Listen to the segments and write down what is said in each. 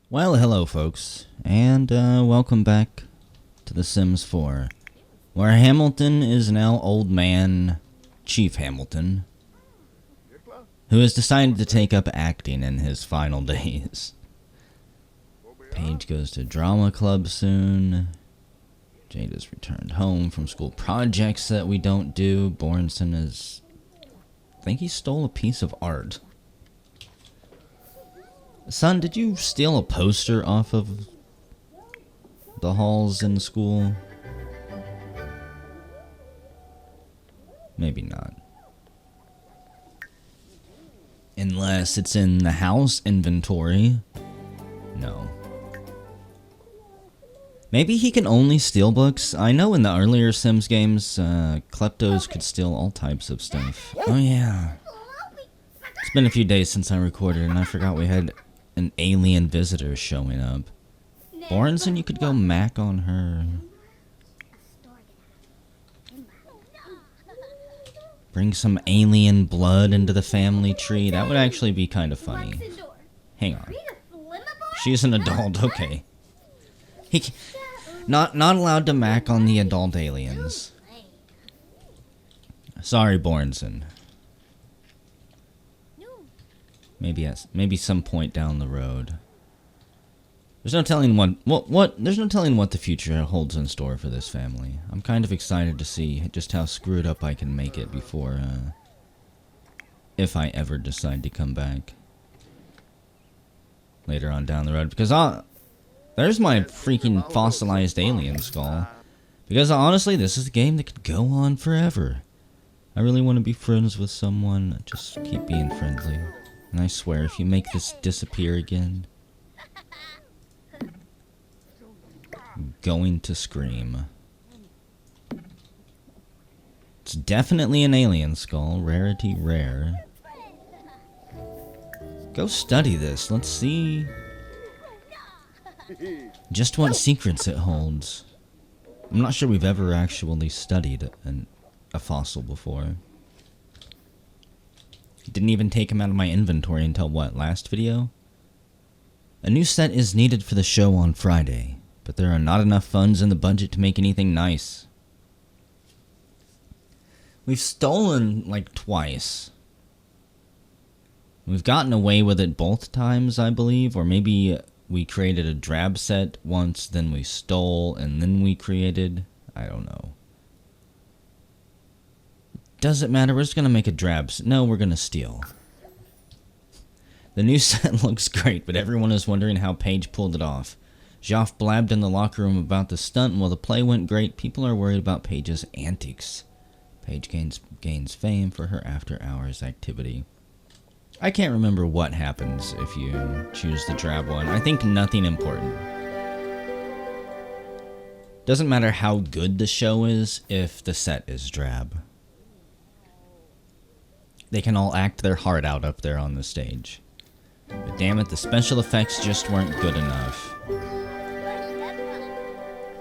Well, hello folks, and welcome back to The Sims 4, where Hamilton is now old man Chief Hamilton, who has decided to take up acting in his final days. Paige goes to drama club soon. Jade has returned home from school projects that we don't do. Bornson is... I think he stole a piece of art. Son, did you steal a poster off of the halls in school? Maybe not. Unless it's in the house inventory. No. Maybe he can only steal books. I know in the earlier Sims games, kleptos could steal all types of stuff. Oh yeah. It's been a few days since I recorded and I forgot we had an alien visitor showing up. Bornson, you could go mac on her. Bring some alien blood into the family tree. That would actually be kind of funny. Hang on. She's an adult, okay. Not allowed to mac on the adult aliens. Sorry, Bornson. Maybe some point down the road. There's no telling there's no telling what the future holds in store for this family. I'm kind of excited to see just how screwed up I can make it before if I ever decide to come back later on down the road, because there's my freaking fossilized alien skull. Because honestly, this is a game that could go on forever. I really want to be friends with someone. Just keep being friendly. And I swear, if you make this disappear again, I'm going to scream. It's definitely an alien skull. Rarity rare. Go study this. Let's see just what secrets it holds. I'm not sure we've ever actually studied a fossil before. Didn't even take him out of my inventory until what, last video? A new set is needed for the show on Friday, but there are not enough funds in the budget to make anything nice. We've stolen like twice. We've gotten away with it both times, I believe, or maybe we created a drab set once, then we stole, and then we created... I don't know. Doesn't matter, we're just gonna make a drab set. No, we're gonna steal. The new set looks great, but everyone is wondering how Paige pulled it off. Joff blabbed in the locker room about the stunt, and while the play went great, people are worried about Paige's antics. Paige gains fame for her after-hours activity. I can't remember what happens if you choose the drab one. I think nothing important. Doesn't matter how good the show is if the set is drab. They can all act their heart out up there on the stage. But damn it, the special effects just weren't good enough.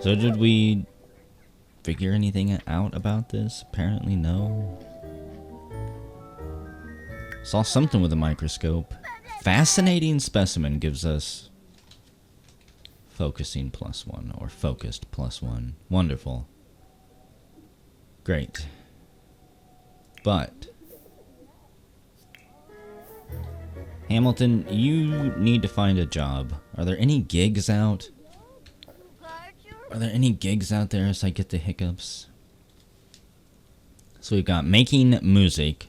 So did we figure anything out about this? Apparently no. Saw something with a microscope. Fascinating specimen gives us focusing +1 or focused +1. Wonderful. Great. But Hamilton, you need to find a job. Are there any gigs out? Are there any gigs out there as I get the hiccups? So we've got making music.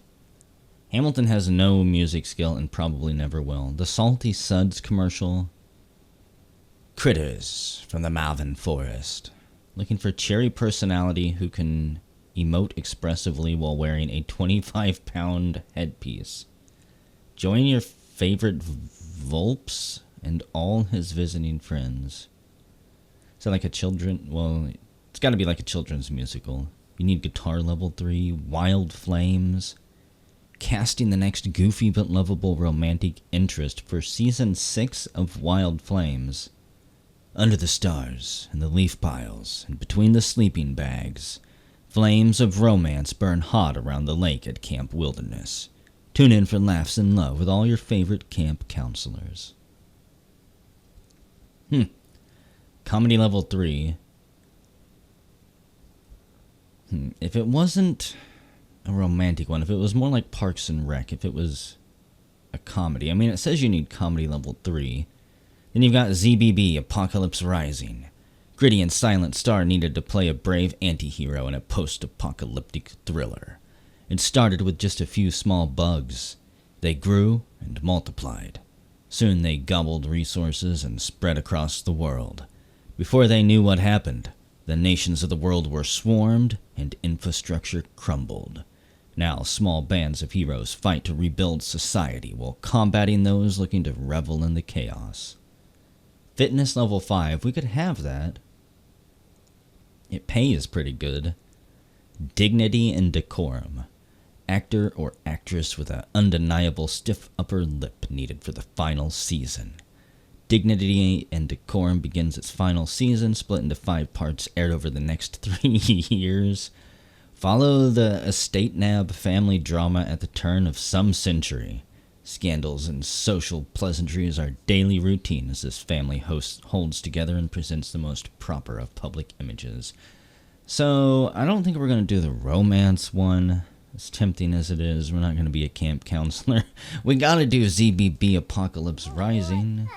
Hamilton has no music skill and probably never will. The Salty Suds commercial. Critters from the Malvern Forest. Looking for cherry personality who can emote expressively while wearing a 25-pound headpiece. Join your favorite Volps and all his visiting friends. Is that like a children? Well, it's got to be like a children's musical. You need guitar level 3, wild flames. Casting the next goofy but lovable romantic interest for season 6 of Wild Flames. Under the stars, and the leaf piles, and between the sleeping bags, flames of romance burn hot around the lake at Camp Wilderness. Tune in for laughs and love with all your favorite camp counselors. Comedy level 3. If it wasn't a romantic one, if it was more like Parks and Rec, if it was a comedy. I mean, it says you need comedy level 3. Then you've got ZBB, Apocalypse Rising. Gritty and silent star needed to play a brave anti-hero in a post-apocalyptic thriller. It started with just a few small bugs. They grew and multiplied. Soon they gobbled resources and spread across the world. Before they knew what happened, the nations of the world were swarmed and infrastructure crumbled. Now small bands of heroes fight to rebuild society while combating those looking to revel in the chaos. Fitness level 5, we could have that. It pays pretty good. Dignity and decorum. Actor or actress with an undeniable stiff upper lip needed for the final season. Dignity and Decorum begins its final season, split into 5 parts, aired over the next 3 years. Follow the estate nab family drama at the turn of some century. Scandals and social pleasantries are daily routine as this family holds together and presents the most proper of public images. So, I don't think we're going to do the romance one. As tempting as it is, we're not going to be a camp counselor. We gotta do ZBB Apocalypse Rising.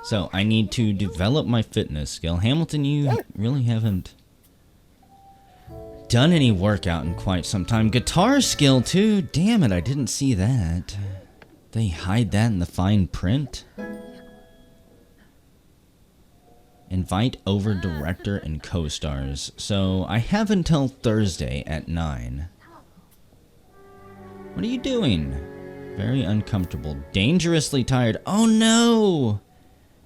So, I need to develop my fitness skill. Hamilton, you really haven't done any workout in quite some time. Guitar skill, too. Damn it, I didn't see that. They hide that in the fine print. Invite over director and co-stars. So, I have until Thursday at 9. What are you doing? Very uncomfortable. Dangerously tired. Oh no!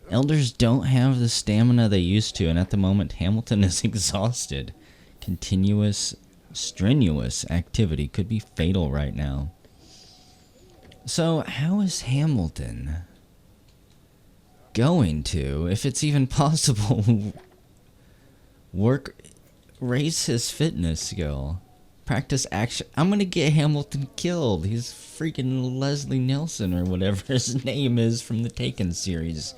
Elders don't have the stamina they used to, and at the moment, Hamilton is exhausted. Continuous, strenuous activity could be fatal right now. So, how is Hamilton going to, if it's even possible, raise his fitness skill? Practice action. I'm gonna get Hamilton killed. He's freaking Leslie Nielsen or whatever his name is from the Taken series.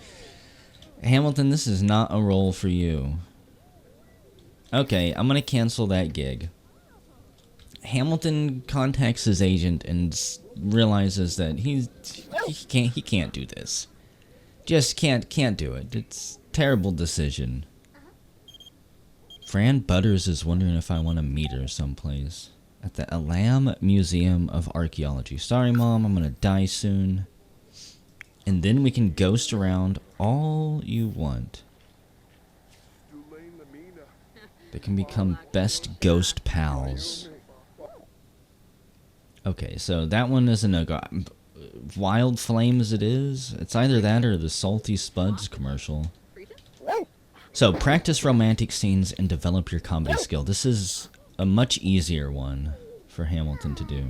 Hamilton, this is not a role for you. Okay, I'm gonna cancel that gig. Hamilton contacts his agent and realizes that he can't do this. Just can't do it. It's a terrible decision. Fran Butters is wondering if I want to meet her someplace. At the Elam Museum of Archaeology. Sorry, Mom, I'm gonna die soon. And then we can ghost around all you want. They can become best ghost pals. Okay, so that one is a no-go. Wild Flames it is. It's either that or the Salty Spuds commercial. So, practice romantic scenes and develop your comedy skill. This is a much easier one for Hamilton to do.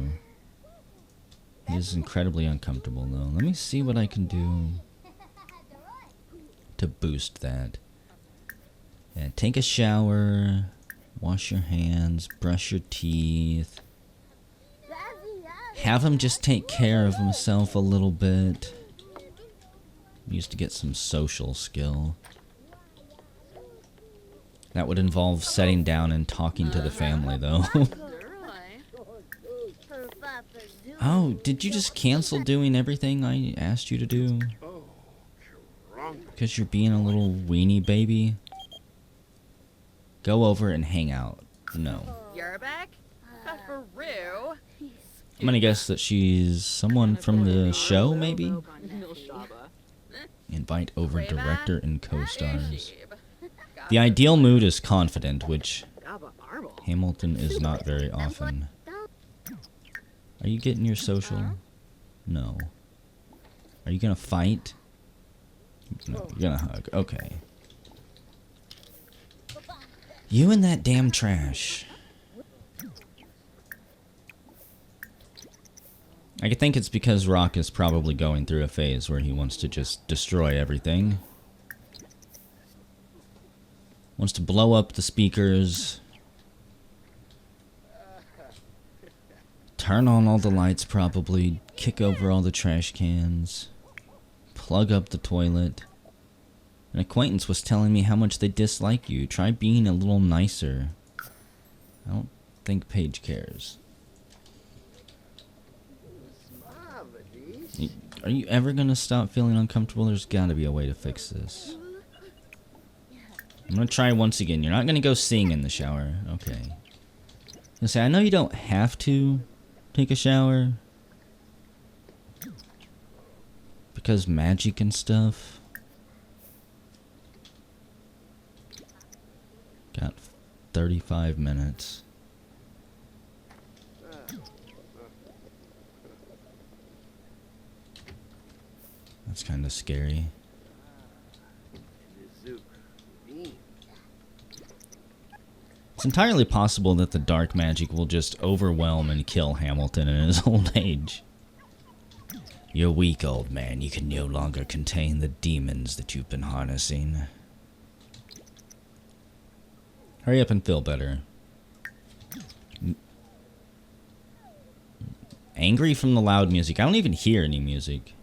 He is incredibly uncomfortable, though. Let me see what I can do to boost that. Yeah, take a shower, wash your hands, brush your teeth. Have him just take care of himself a little bit. He used to get some social skill. That would involve sitting down and talking to the family, though. Oh, did you just cancel doing everything I asked you to do? Because you're being a little weenie baby? Go over and hang out. No. I'm gonna guess that she's someone from the show, maybe? Invite over director and co-stars. The ideal mood is confident, which Hamilton is not very often. Are you getting your social? No. Are you gonna fight? No, you're gonna hug. Okay. You and that damn trash. I think it's because Rock is probably going through a phase where he wants to just destroy everything. Wants to blow up the speakers. Turn on all the lights probably. Kick over all the trash cans. Plug up the toilet. An acquaintance was telling me how much they dislike you. Try being a little nicer. I don't think Paige cares. Are you ever gonna stop feeling uncomfortable? There's gotta be a way to fix this. I'm gonna try once again. You're not gonna go sing in the shower. Okay. You say, I know you don't have to take a shower. Because magic and stuff. Got 35 minutes. That's kind of scary. It's entirely possible that the dark magic will just overwhelm and kill Hamilton in his old age. You're weak, old man. You can no longer contain the demons that you've been harnessing. Hurry up and feel better. Angry from the loud music. I don't even hear any music.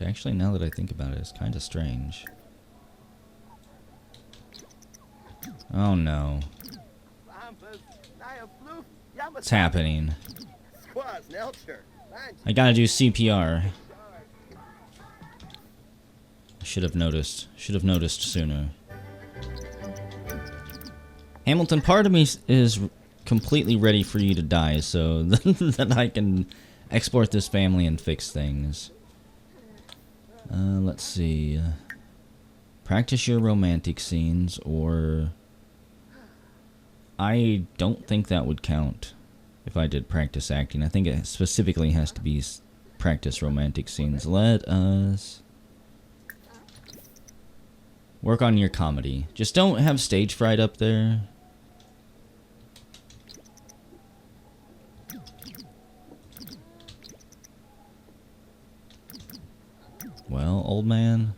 Actually, now that I think about it, it's kind of strange. Oh no. What's happening? I gotta do CPR. I should have noticed. Should have noticed sooner. Hamilton, part of me is completely ready for you to die so that I can export this family and fix things. Let's see. Practice your romantic scenes, or... I don't think that would count if I did practice acting. I think it specifically has to be practice romantic scenes. Let us work on your comedy. Just don't have stage fright up there. Well, old man.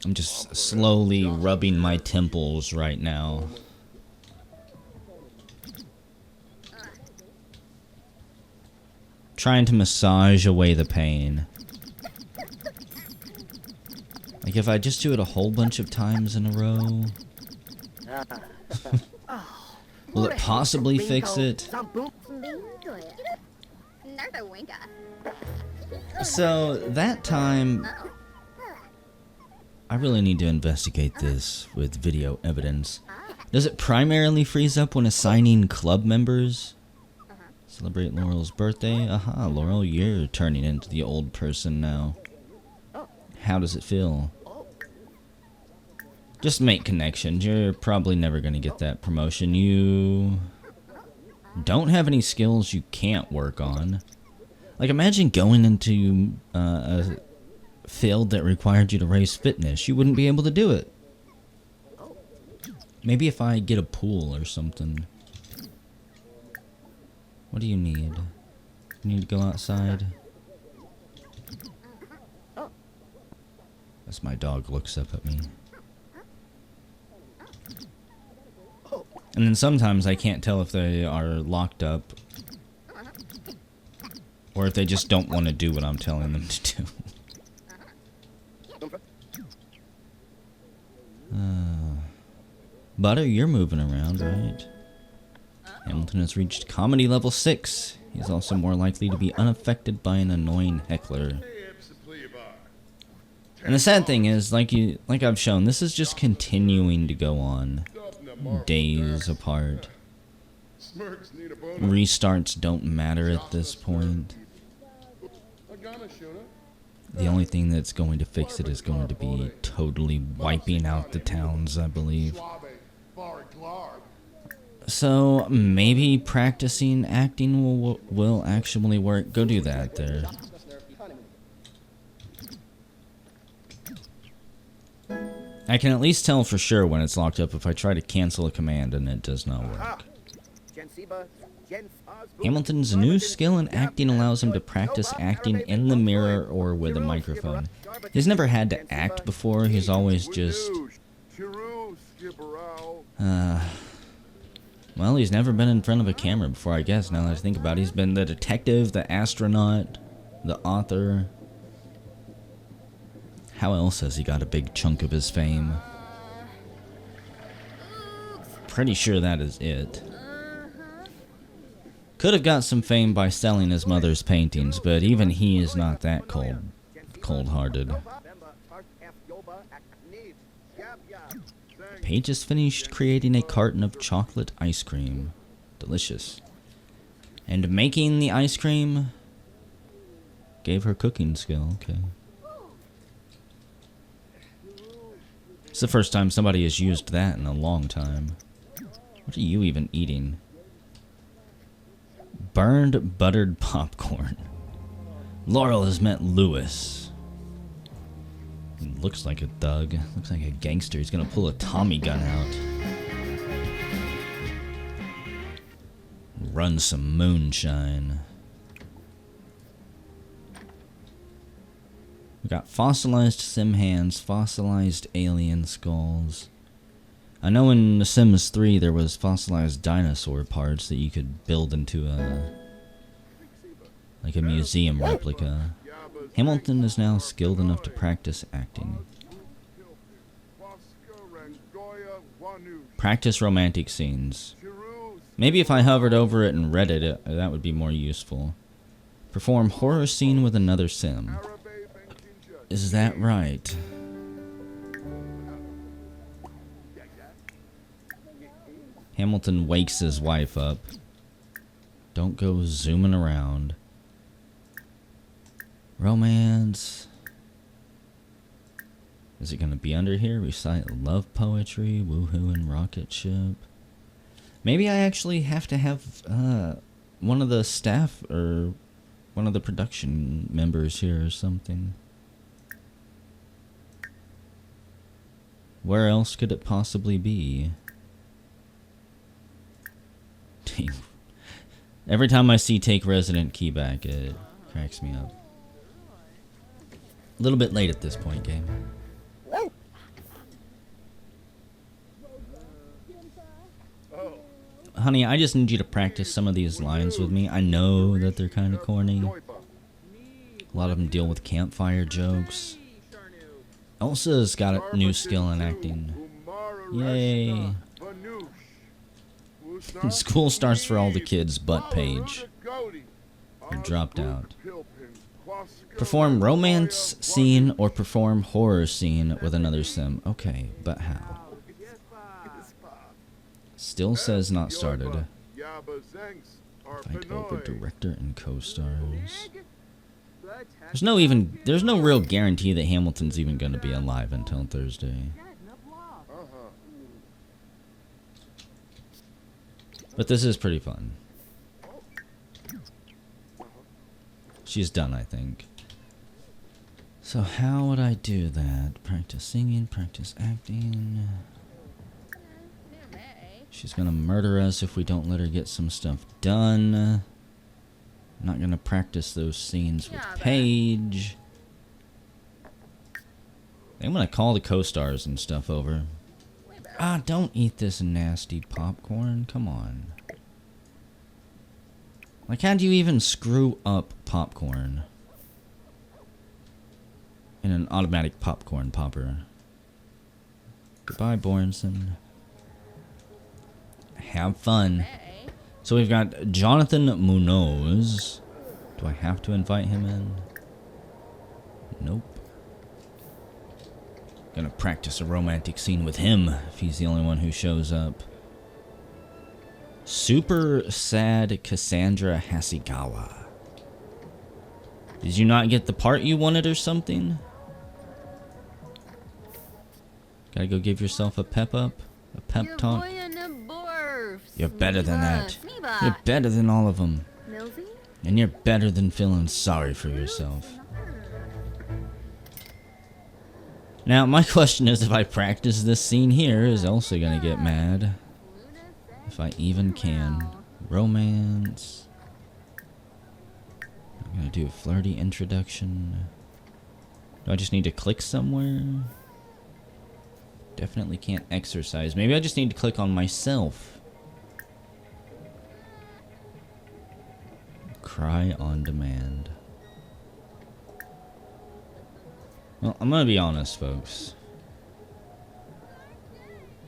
I'm just slowly rubbing my temples right now. Trying to massage away the pain. Like if I just do it a whole bunch of times in a row, will it possibly fix it? So that time, I really need to investigate this with video evidence. Does it primarily freeze up when assigning club members? Celebrate Laurel's birthday? Aha, Laurel, you're turning into the old person now. How does it feel? Just make connections. You're probably never going to get that promotion. You don't have any skills you can't work on. Like, imagine going into a field that required you to raise fitness. You wouldn't be able to do it. Maybe if I get a pool or something. What do you need? You need to go outside? As my dog looks up at me. And then sometimes I can't tell if they are locked up or if they just don't want to do what I'm telling them to do. Butter, you're moving around, right? Hamilton has reached comedy level 6. He's also more likely to be unaffected by an annoying heckler. And the sad thing is, like I've shown, this is just continuing to go on. Days apart. Restarts don't matter at this point. The only thing that's going to fix it is going to be totally wiping out the towns, I believe. So maybe practicing acting will actually work. Go do that there. I can at least tell for sure when it's locked up if I try to cancel a command and it does not work. Hamilton's new skill in acting allows him to practice acting in the mirror or with a microphone. He's never had to act before, he's always just... well, he's never been in front of a camera before, I guess, now that I think about it. He's been the detective, the astronaut, the author. How else has he got a big chunk of his fame? Pretty sure that is it. Could have got some fame by selling his mother's paintings, but even he is not that cold-hearted. Paige has finished creating a carton of chocolate ice cream. Delicious. And making the ice cream gave her cooking skill. Okay. It's the first time somebody has used that in a long time. What are you even eating? Burned buttered popcorn. Laurel has met Lewis. He looks like a thug. Looks like a gangster. He's gonna pull a Tommy gun out. Run some moonshine. We got fossilized sim hands, fossilized alien skulls. I know in The Sims 3 there was fossilized dinosaur parts that you could build into like a museum replica. Hamilton is now skilled enough to practice acting. Practice romantic scenes. Maybe if I hovered over it and read it, that would be more useful. Perform horror scene with another sim. Is that right? Hamilton wakes his wife up. Don't go zooming around. Romance. Is it gonna be under here? Recite love poetry, woohoo and rocket ship. Maybe I actually have to have one of the staff or one of the production members here or something. Where else could it possibly be? Every time I see take resident key back, it cracks me up. A little bit late at this point, game. Honey, I just need you to practice some of these lines with me. I know that they're kind of corny. A lot of them deal with campfire jokes. Elsa's got a new skill in acting. Yay. School starts for all the kids but Paige, who dropped out. Perform romance scene or perform horror scene with another sim. Okay, but how? Still says not started. Fight over director and co-stars. There's no real guarantee that Hamilton's even going to be alive until Thursday. But this is pretty fun. She's done, I think. So how would I do that? Practice singing, practice acting. She's gonna murder us if we don't let her get some stuff done. I'm not gonna practice those scenes with Paige. I'm gonna call the co-stars and stuff over. Ah, don't eat this nasty popcorn. Come on. Like, how'd you even screw up popcorn in an automatic popcorn popper? Goodbye, Borenson. Have fun. So we've got Jonathan Munoz. Do I have to invite him in? Nope. Gonna practice a romantic scene with him if he's the only one who shows up. Super sad Cassandra Hasegawa. Did you not get the part you wanted or something? Gotta go give yourself a pep up? A pep talk? You're better than that. You're better than all of them. And you're better than feeling sorry for yourself. Now, my question is, if I practice this scene here, is Elsa gonna get mad? If I even can. Romance. I'm gonna do a flirty introduction. Do I just need to click somewhere? Definitely can't exercise. Maybe I just need to click on myself. Cry on demand. Well, I'm gonna be honest, folks.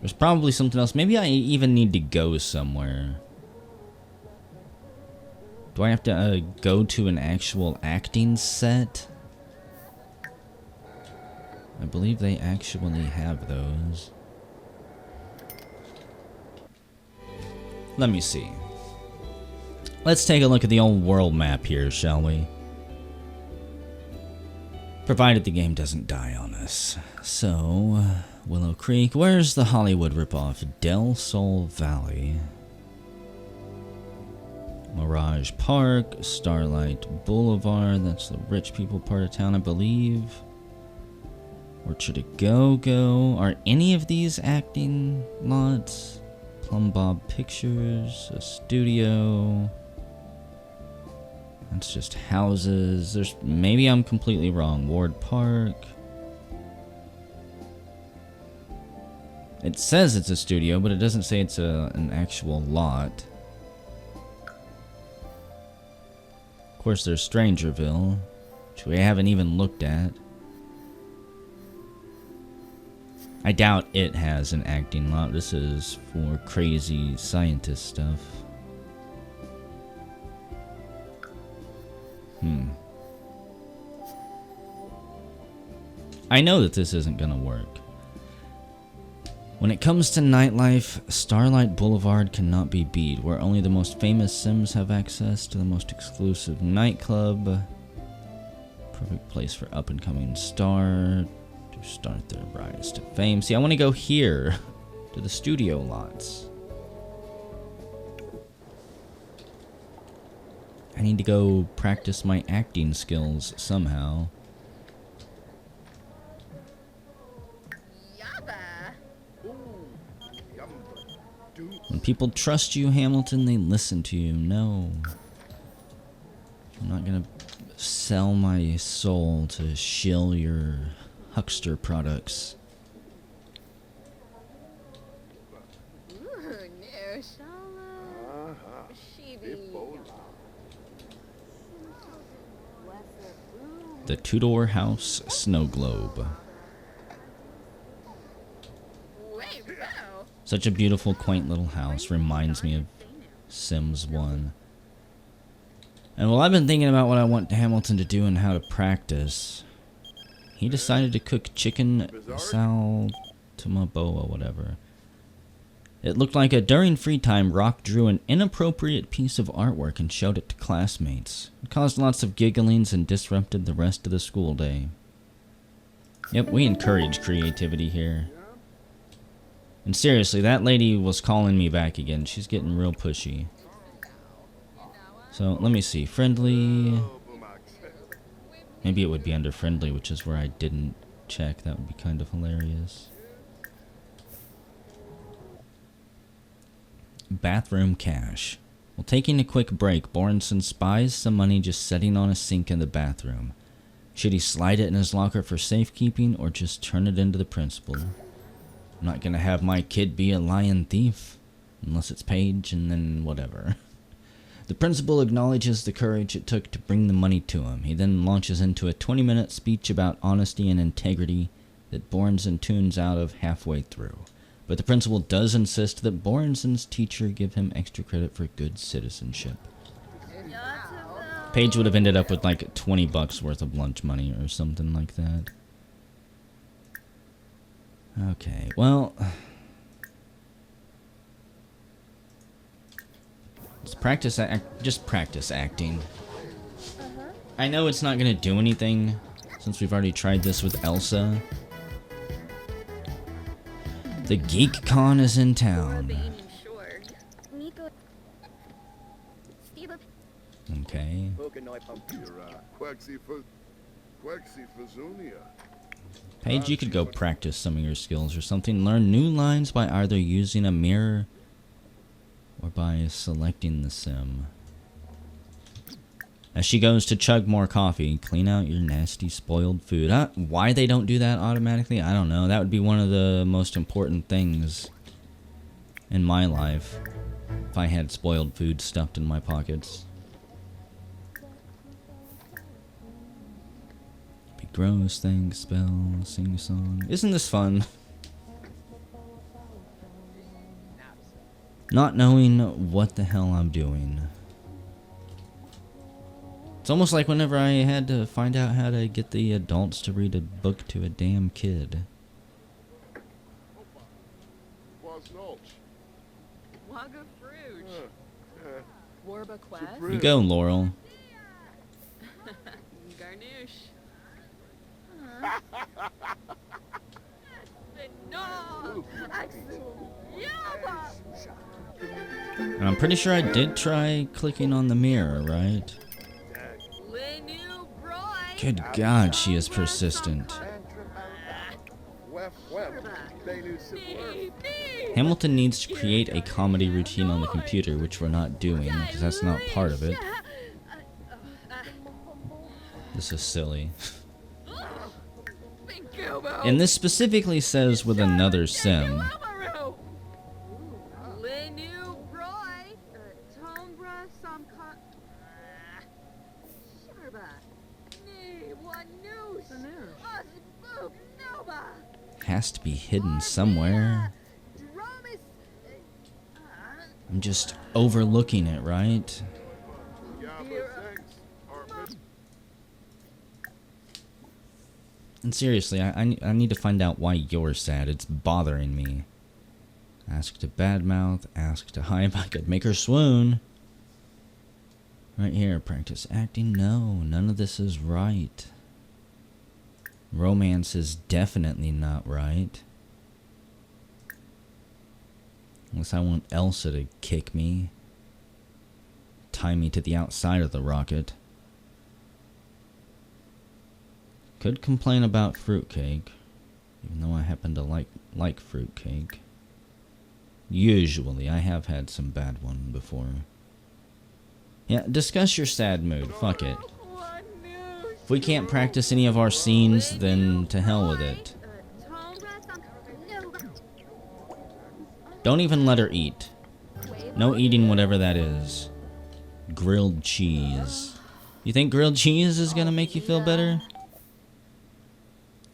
There's probably something else. Maybe I even need to go somewhere. Do I have to go to an actual acting set? I believe they actually have those. Let me see. Let's take a look at the old world map here, shall we? Provided the game doesn't die on us. So, Willow Creek. Where's the Hollywood ripoff? Del Sol Valley. Mirage Park. Starlight Boulevard. That's the rich people part of town, I believe. Orchard of Go-Go. Are any of these acting lots? Plum Bob Pictures. A studio. That's just houses. There's maybe I'm completely wrong. Ward Park. It says it's a studio, but it doesn't say it's an actual lot. Of course, there's Strangerville, which we haven't even looked at. I doubt it has an acting lot. This is for crazy scientist stuff. I know that this isn't gonna work. When it comes to nightlife, Starlight Boulevard cannot be beat, where only the most famous Sims have access to the most exclusive nightclub. Perfect place for up-and-coming star to start their rise to fame. See, I want to go here, to the studio lots. I need to go practice my acting skills somehow. When people trust you, Hamilton, they listen to you. No. I'm not gonna sell my soul to shill your huckster products. The Tudor House Snow Globe. Such a beautiful, quaint little house. Reminds me of Sims 1. And while I've been thinking about what I want Hamilton to do and how to practice, he decided to cook chicken saltumaboa, whatever. It looked like during free time, Rock drew an inappropriate piece of artwork and showed it to classmates. It caused lots of gigglings and disrupted the rest of the school day. Yep, we encourage creativity here. And seriously, that lady was calling me back again. She's getting real pushy. So, let me see. Friendly. Maybe it would be under friendly, which is where I didn't check. That would be kind of hilarious. Bathroom cash. While taking a quick break, Borenson spies some money just sitting on a sink in the bathroom. Should he slide it in his locker for safekeeping or just turn it into the principal? I'm not gonna have my kid be a lying thief. Unless it's Paige, and then whatever. The principal acknowledges the courage it took to bring the money to him. He then launches into a 20-minute speech about honesty and integrity that Borenson tunes out of halfway through. But the principal does insist that Borenson's teacher give him extra credit for good citizenship. Paige would have ended up with like $20 worth of lunch money or something like that. Okay, well, let's practice. Just practice acting. I know it's not gonna do anything since we've already tried this with Elsa. The Geek Con is in town. Okay. Paige, you could go practice some of your skills or something. Learn new lines by either using a mirror or by selecting the sim. As she goes to chug more coffee, clean out your nasty spoiled food. Why they don't do that automatically, I don't know. That would be one of the most important things in my life if I had spoiled food stuffed in my pockets. Be gross, think, spell, sing a song. Isn't this fun? Not knowing what the hell I'm doing. It's almost like whenever I had to find out how to get the adults to read a book to a damn kid. You go, Laurel. And I'm pretty sure I did try clicking on the mirror, right? Good God, she is persistent. Hamilton needs to create a comedy routine on the computer, which we're not doing, because that's not part of it. This is silly. And this specifically says with another sim. Has to be hidden somewhere. I'm just overlooking it, right? And seriously, I need to find out why you're sad. It's bothering me. Ask to badmouth, ask to hype. I could make her swoon. Right here, practice acting. No, none of this is right. Romance is definitely not right. Unless I want Elsa to kick me. Tie me to the outside of the rocket. Could complain about fruitcake. Even though I happen to like fruitcake. Usually, I have had some bad one before. Yeah, discuss your sad mood. Fuck it. If we can't practice any of our scenes, then to hell with it. Don't even let her eat. No eating whatever that is. Grilled cheese. You think grilled cheese is gonna make you feel better?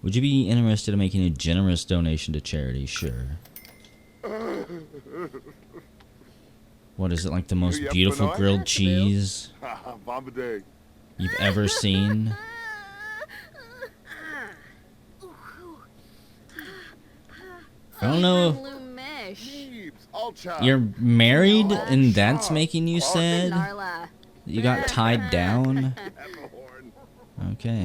Would you be interested in making a generous donation to charity? Sure. What is it, like the most beautiful grilled cheese you've ever seen? I don't know. You're married and that's making you sad? You got tied down? Okay.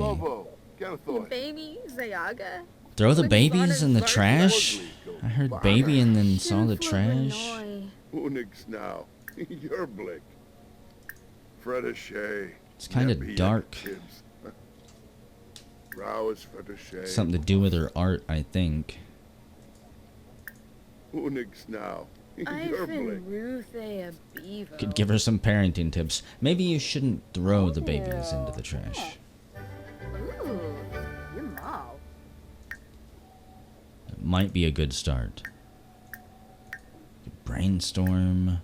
Throw the babies in the trash? I heard baby and then saw the trash. It's kind of dark. Something to do with her art, I think. Could give her some parenting tips. Maybe you shouldn't throw the babies into the trash. It might be a good start. Brainstorm.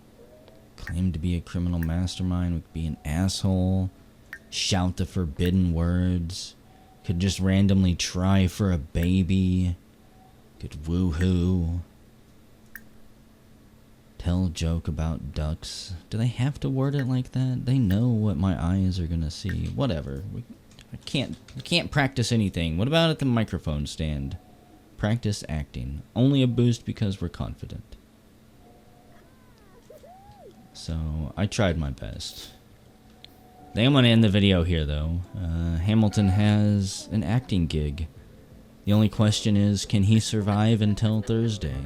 Claim to be a criminal mastermind. Would be an asshole. Shout the forbidden words. Could just randomly try for a baby. Could woohoo. Tell a joke about ducks. Do they have to word it like that? They know what my eyes are gonna see. Whatever. We can't practice anything. What about at the microphone stand? Practice acting. Only a boost because we're confident. So, I tried my best. I think I'm gonna end the video here, though. Hamilton has an acting gig. The only question is, can he survive until Thursday?